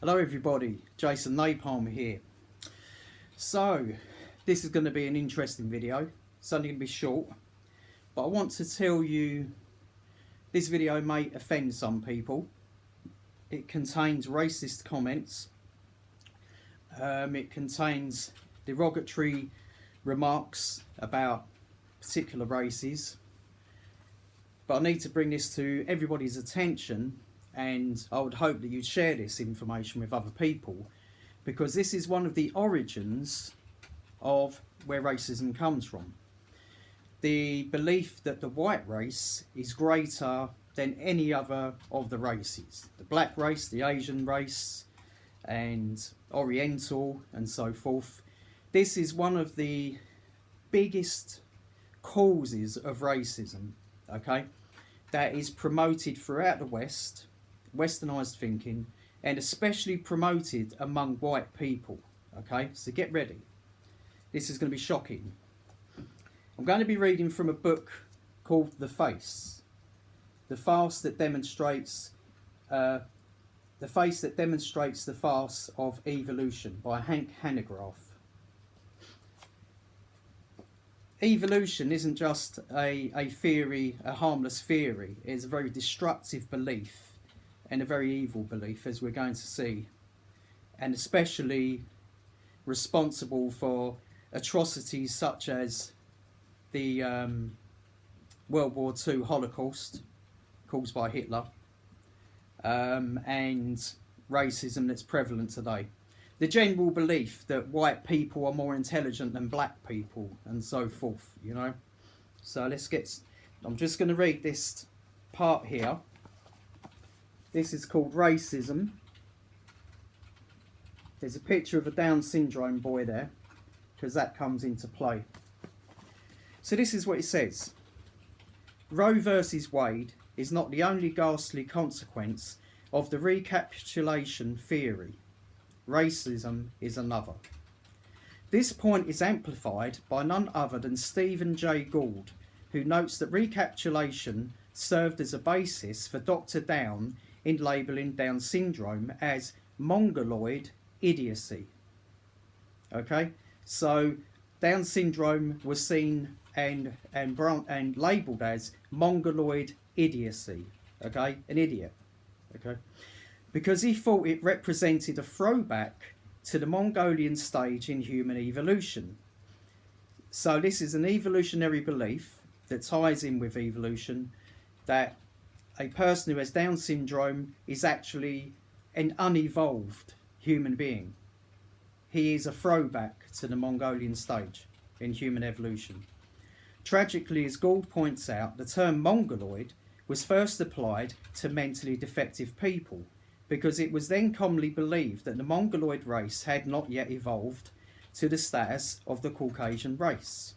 Hello everybody, Jason Napalm here. So, this is going to be an interesting video. It's only going to be short, but I want to tell you this video may offend some people. It contains racist comments. It contains derogatory remarks about particular races. But I need to bring this to everybody's attention, and I would hope that you'd share this information with other people, because this is one of the origins of where racism comes from. The belief that the white race is greater than any other of the races. The black race, the Asian race, and Oriental, and so forth. This is one of the biggest causes of racism, okay, that is promoted throughout the West, westernized thinking, and especially promoted among white people, okay? So get ready. This is going to be shocking. I'm going to be reading from a book called The Face. The farce that demonstrates the farce of evolution by Hank Hanegraaff. Evolution isn't just a theory, a harmless theory. It's a very destructive belief and a very evil belief, as we're going to see, and especially responsible for atrocities such as the World War II Holocaust caused by Hitler, and racism that's prevalent today. The general belief that white people are more intelligent than black people, and so forth, you know. So I'm just going to read this part here. This is called Racism. There's a picture of a Down syndrome boy there, because that comes into play. So this is what it says. Roe versus Wade is not the only ghastly consequence of the recapitulation theory. Racism is another. This point is amplified by none other than Stephen Jay Gould, who notes that recapitulation served as a basis for Dr. Down in labelling Down syndrome as mongoloid idiocy. Okay, so Down syndrome was seen and labelled as mongoloid idiocy. Okay, an idiot. Okay, because he thought it represented a throwback to the Mongolian stage in human evolution. So this is an evolutionary belief that ties in with evolution, that a person who has Down syndrome is actually an unevolved human being. He is a throwback to the Mongolian stage in human evolution. Tragically, as Gould points out, the term mongoloid was first applied to mentally defective people, because it was then commonly believed that the mongoloid race had not yet evolved to the status of the Caucasian race.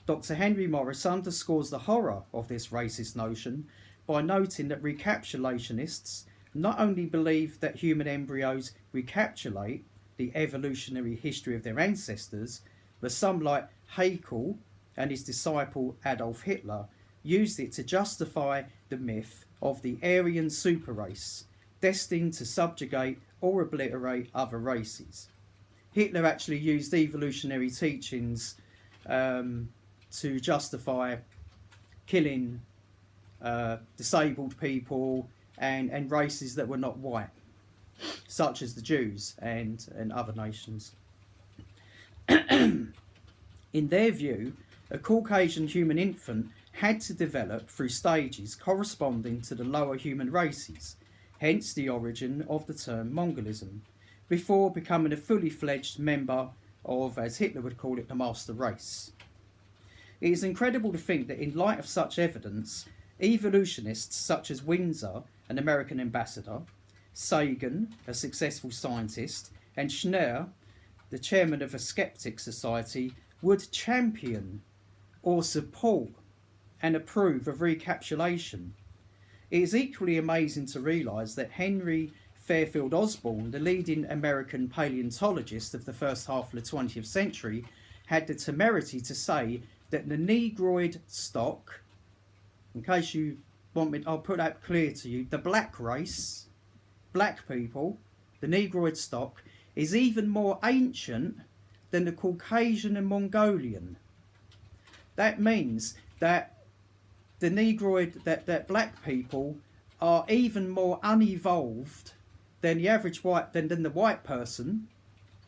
Dr. Henry Morris underscores the horror of this racist notion by noting that recapitulationists not only believe that human embryos recapitulate the evolutionary history of their ancestors, but some, like Haeckel and his disciple Adolf Hitler, used it to justify the myth of the Aryan superrace, destined to subjugate or obliterate other races. Hitler actually used evolutionary teachings to justify killing disabled people and races that were not white, such as the Jews and other nations. In their view, a Caucasian human infant had to develop through stages corresponding to the lower human races, hence the origin of the term Mongolism, before becoming a fully fledged member of, as Hitler would call it, the master race. It is incredible to think that in light of such evidence, evolutionists such as Windsor, an American ambassador, Sagan, a successful scientist, and Schneur, the chairman of a skeptic society, would champion or support and approve of recapitulation. It is equally amazing to realise that Henry Fairfield Osborn, the leading American paleontologist of the first half of the 20th century, had the temerity to say that the Negroid stock, in case you want me, I'll put that clear to you, the black race, black people, the Negroid stock, is even more ancient than the Caucasian and Mongolian. That means that the Negroid, that black people are even more unevolved than the average white, than the white person,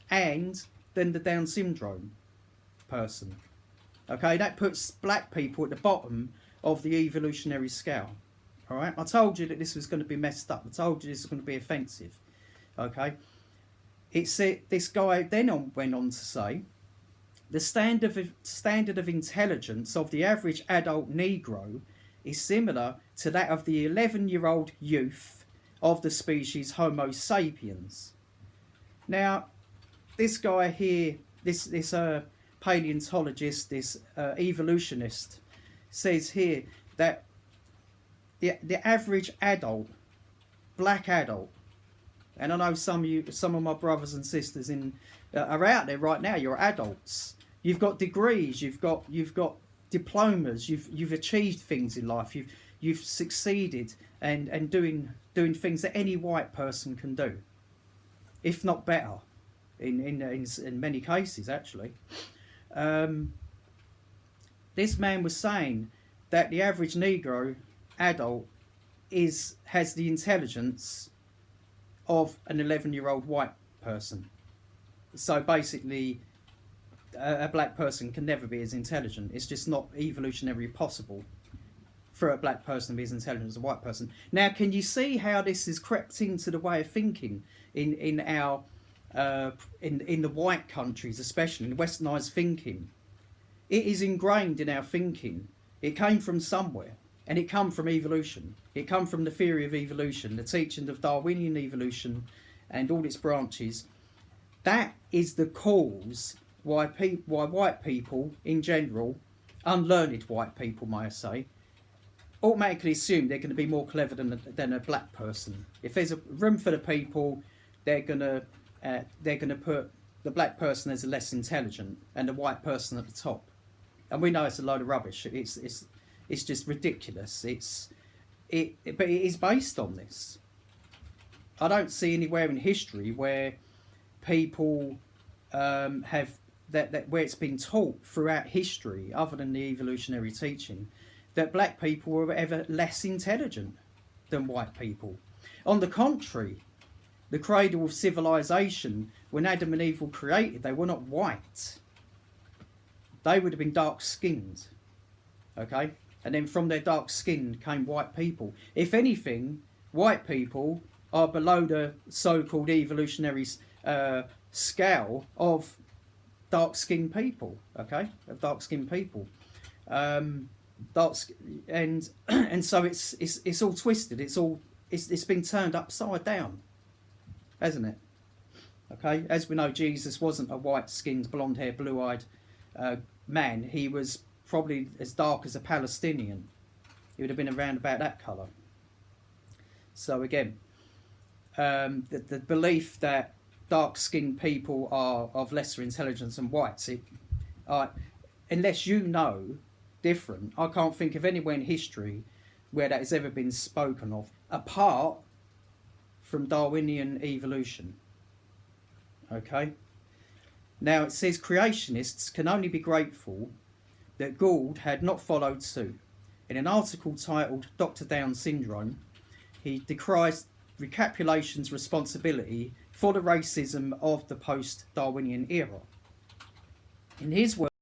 and than the Down syndrome person. Okay, that puts black people at the bottom of the evolutionary scale. All right, I told you that this was going to be messed up. I told you this was going to be offensive. Okay, it said, this guy then went on to say, the standard of intelligence of the average adult Negro is similar to that of the 11-year-old youth of the species Homo sapiens. Now, this guy here, this paleontologist, this evolutionist, says here that the average adult, black adult, and I know some of my brothers and sisters are out there right now. You're adults. You've got degrees. You've got diplomas. You've achieved things in life. You've succeeded and doing things that any white person can do, if not better, in many cases actually. This man was saying that the average Negro adult has the intelligence of an 11-year-old white person. So basically, a black person can never be as intelligent. It's just not evolutionarily possible for a black person to be as intelligent as a white person. Now, can you see how this has crept into the way of thinking in our in the white countries, especially in westernized thinking? It is ingrained in our thinking. It came from somewhere, and it come from evolution. It come from the theory of evolution, the teaching of Darwinian evolution and all its branches. That is the cause why white people in general, unlearned white people may I say, automatically assume they're going to be more clever than a black person. If there's a room full of people, they're going to put the black person as less intelligent and the white person at the top. And we know it's a load of rubbish. It's just ridiculous. But it is based on this. I don't see anywhere in history where people have that where it's been taught throughout history, other than the evolutionary teaching, that black people were ever less intelligent than white people. On the contrary, the cradle of civilization, when Adam and Eve were created, they were not white. They would have been dark-skinned. Okay? And then from their dark skin came white people. If anything, white people are below the so-called evolutionary scale of dark-skinned people. Okay, of dark-skinned people. And so it's all twisted. It's been turned upside down, hasn't it? Okay, as we know, Jesus wasn't a white-skinned, blonde-haired, blue-eyed man. He was probably as dark as a Palestinian. He would have been around about that colour. So again, the belief that dark-skinned people are of lesser intelligence than whites, unless you know different, I can't think of anywhere in history where that has ever been spoken of, apart from Darwinian evolution. Okay? Now it says creationists can only be grateful that Gould had not followed suit. In an article titled Dr. Down Syndrome, he decries recapitulation's responsibility for the racism of the post-Darwinian era. In his words,